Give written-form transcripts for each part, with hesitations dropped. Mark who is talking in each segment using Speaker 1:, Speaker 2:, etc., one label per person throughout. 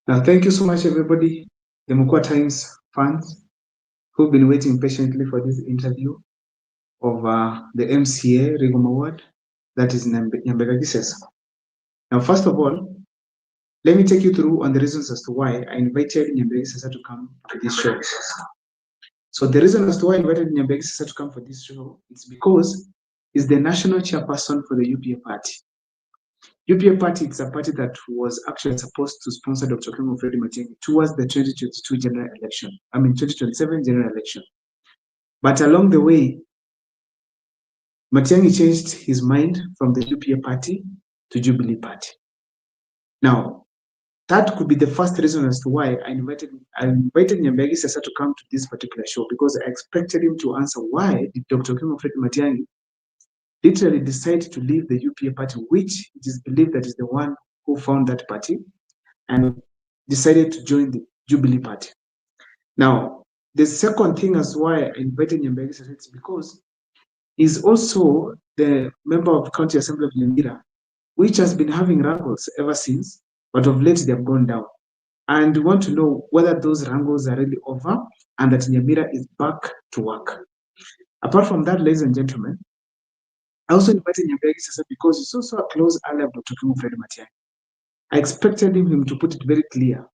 Speaker 1: Now, thank you so much, everybody, the Mukwa Times fans who've been waiting patiently for this interview of the MCA Rigoma Award, that is Nyambega. Now, first of all, let me take you through on the reasons as to why I invited Nyambega to come to this show. So the reason as to why I invited Nyambega to come for this show is because he's the national chairperson for the UPA party. UPA party is a party that was actually supposed to sponsor Dr. Kemo Freddy Matiang'i towards the 2022 general election, 2027 general election. But along the way, Matiang'i changed his mind from the UPA party to Jubilee party. Now, that could be the first reason as to why I invited Nyambegi Sasa to come to this particular show, because I expected him to answer why did Dr. Kemo Freddy Matiang'i literally decide to leave the UPA party, which it is believed that is the one who found that party, and decided to join the Jubilee party. Now, the second thing as why I invited Nyambegi Sasa is because he's also the member of County Assembly of Nyamira, which has been having wrangles ever since, but of late they have gone down. And we want to know whether those wrangles are really over and that Nyamira is back to work. Apart from that, ladies and gentlemen, I also invited Nyambegi Sasa because he's also a close ally of Dr. Kemo Freddy Matiang'i. I expected him to put it very clear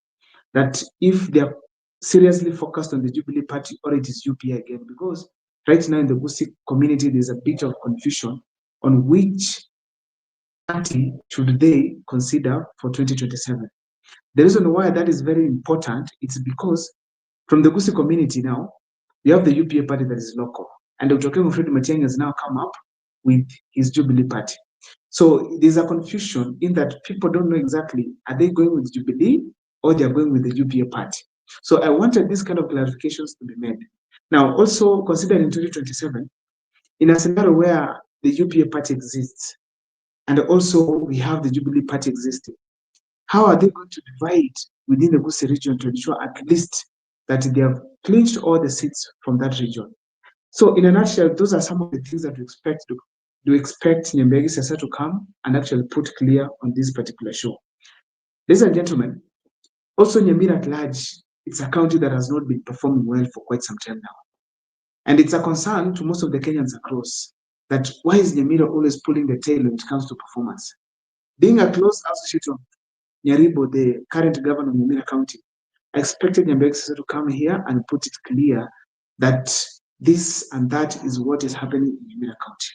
Speaker 1: that if they are seriously focused on the Jubilee party or it is UPA again, because right now in the Gusii community, there's a bit of confusion on which party should they consider for 2027. The reason why that is very important is because from the Gusii community now, we have the UPA party that is local, and Dr. Kemo Freddy Matiang'i has now come up with his Jubilee party. So there's a confusion in that people don't know exactly, are they going with Jubilee or they're going with the UPA party? So I wanted this kind of clarifications to be made. Now, also considering 2027, in a scenario where the UPA party exists, and also we have the Jubilee party existing, how are they going to divide within the Gusii region to ensure at least that they have clinched all the seats from that region? So in a nutshell, those are some of the things that we expect Nyambegi Sasa to come and actually put clear on this particular show. Ladies and gentlemen, also Nyamira at large, it's a county that has not been performing well for quite some time now. And it's a concern to most of the Kenyans across that why is Nyamira always pulling the tail when it comes to performance? Being a close associate of Nyaribo, the current governor of Nyamira County, I expected Nyambegi Sasa to come here and put it clear that this and that is what is happening in Nyamira County.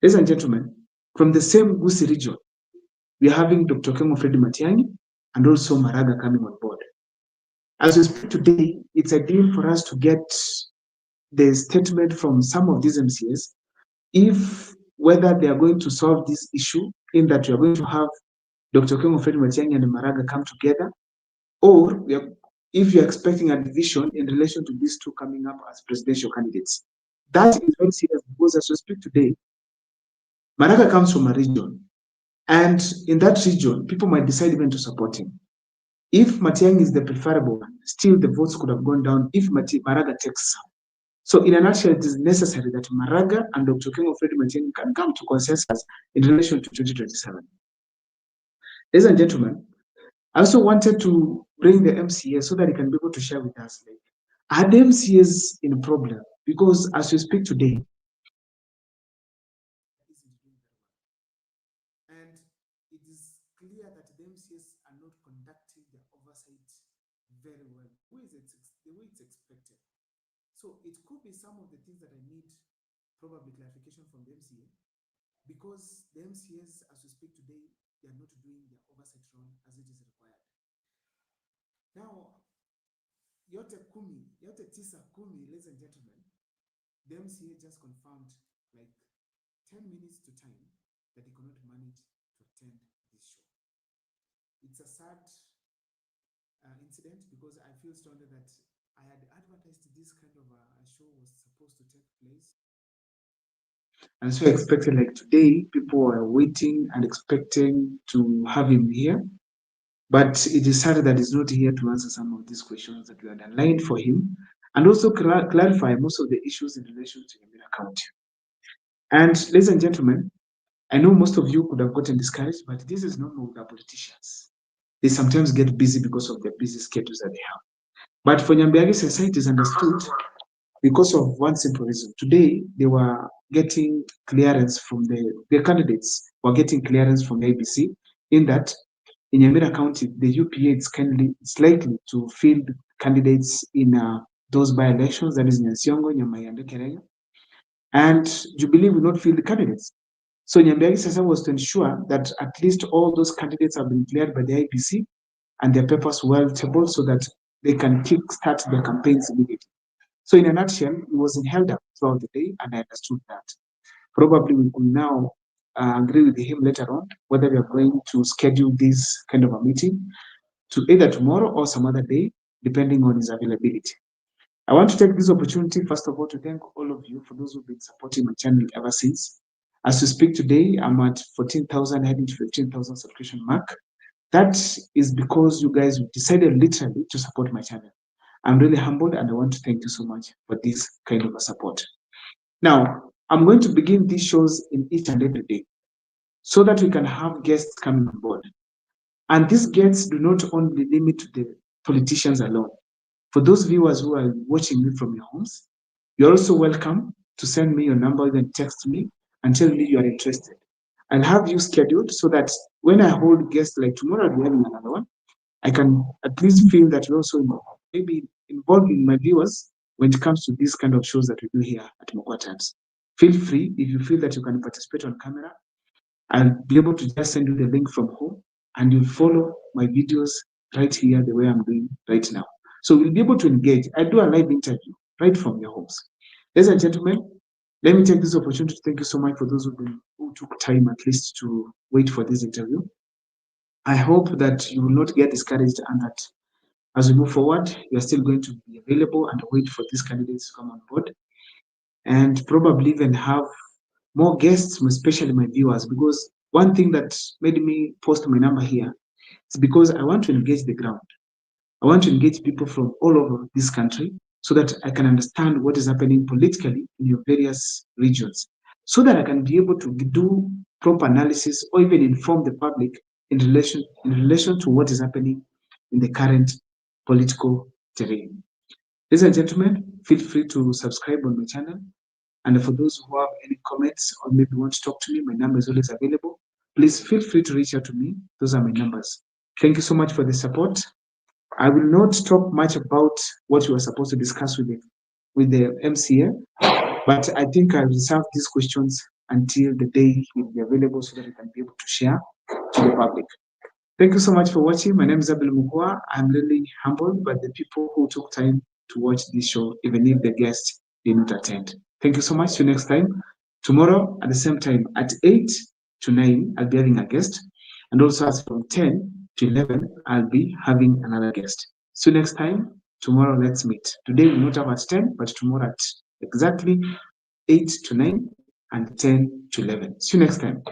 Speaker 1: Ladies and gentlemen, from the same Gusii region, we are having Dr. Kemo Freddy Matiang'i and also Maraga coming on board. As we speak today, it's a deal for us to get the statement from some of these MCAs if whether they are going to solve this issue in that we are going to have Dr. Kemo Freddy Matiang'i and Maraga come together, or if you're expecting a division in relation to these two coming up as presidential candidates. That is very serious because as we speak today, Maraga comes from a region, and in that region, people might decide even to support him. If Matiang'i is the preferable one, still the votes could have gone down if Maraga takes some. So in a nutshell, it is necessary that Maraga and Dr. Kemo Freddy Matiang'i can come to consensus in relation to 2027. Ladies and gentlemen, I also wanted to bring the MCA so that he can be able to share with us, like, are the MCAs in a problem? Because as we speak today, and it is clear that the MCAs are not conducting their oversight very well, the way it's expected. So it could be some of the things that I need probably clarification from the MCA, because the MCAs, as we speak today, they are not doing their oversight role as it is required. Now, yote tisa kumi, ladies and gentlemen, the MCA just confirmed like 10 minutes to time that he could not manage to attend this show. It's a sad incident because I feel strongly that I had advertised this kind of a show was supposed to take place. And so I expected, like today, people were waiting and expecting to have him here. But it is sad that he's not here to answer some of these questions that we had aligned for him, and also clarify most of the issues in relation to Nyamira County. And ladies and gentlemen, I know most of you could have gotten discouraged, but this is normal with our politicians. they sometimes get busy because of their busy schedules that they have. But for Nyambiagi society is understood because of one simple reason. Today, they were getting clearance from the candidates were getting clearance from the ABC in that in Nyamira County, the UPA is likely to field candidates in those by-elections, that is Nyansiongo, Nyamayande, Kerenyo, and Jubilee will not field the candidates. So Nyambiagi Sasa was to ensure that at least all those candidates have been cleared by the IBC and their papers well tabled so that they can kick-start their campaigns immediately. So in a nutshell, it wasn't held up throughout the day, and I understood that. Probably we could now agree with him later on whether we are going to schedule this kind of a meeting to either tomorrow or some other day, depending on his availability. I want to take this opportunity, first of all, to thank all of you for those who've been supporting my channel ever since. As we speak today, I'm at 14,000, heading to 15,000 subscription mark. That is because you guys decided literally to support my channel. I'm really humbled and I want to thank you so much for this kind of a support. Now, I'm going to begin these shows in each and every day so that we can have guests coming on board. And these guests do not only limit to the politicians alone. For those viewers who are watching me from your homes, you're also welcome to send me your number, then text me and tell me you are interested. I'll have you scheduled so that when I hold guests like tomorrow, I'll be having another one, I can at least feel that you're also maybe involved in my viewers when it comes to these kind of shows that we do here at Mokwa Times. Feel free if you feel that you can participate on camera. I'll be able to just send you the link from home and you'll follow my videos right here the way I'm doing right now. So we'll be able to engage. I do a live interview right from your homes. Ladies and gentlemen, let me take this opportunity to thank you so much for those who took time at least to wait for this interview. I hope that you will not get discouraged and that as we move forward, you're still going to be available and wait for these candidates to come on board and probably even have more guests, especially my viewers, because one thing that made me post my number here is because I want to engage the ground. I want to engage people from all over this country so that I can understand what is happening politically in your various regions, so that I can be able to do proper analysis or even inform the public in relation to what is happening in the current political terrain. Ladies and gentlemen, feel free to subscribe on my channel. And for those who have any comments or maybe want to talk to me, my number is always available. Please feel free to reach out to me. Those are my numbers. Thank you so much for the support. I will not talk much about what you are supposed to discuss with the MCA, but I think I'll reserve these questions until the day he will be available so that we can be able to share to the public. Thank you so much for watching. My name is Abel Mukwa. I'm really humbled by the people who took time to watch this show, even if the guests did not attend. Thank you so much. See you next time. Tomorrow at the same time at 8 to 9, I'll be having a guest. And also as from 10 to 11, I'll be having another guest. See you next time. Tomorrow, let's meet. Today we'll not have at 10, but tomorrow at exactly 8 to 9 and 10 to 11. See you next time.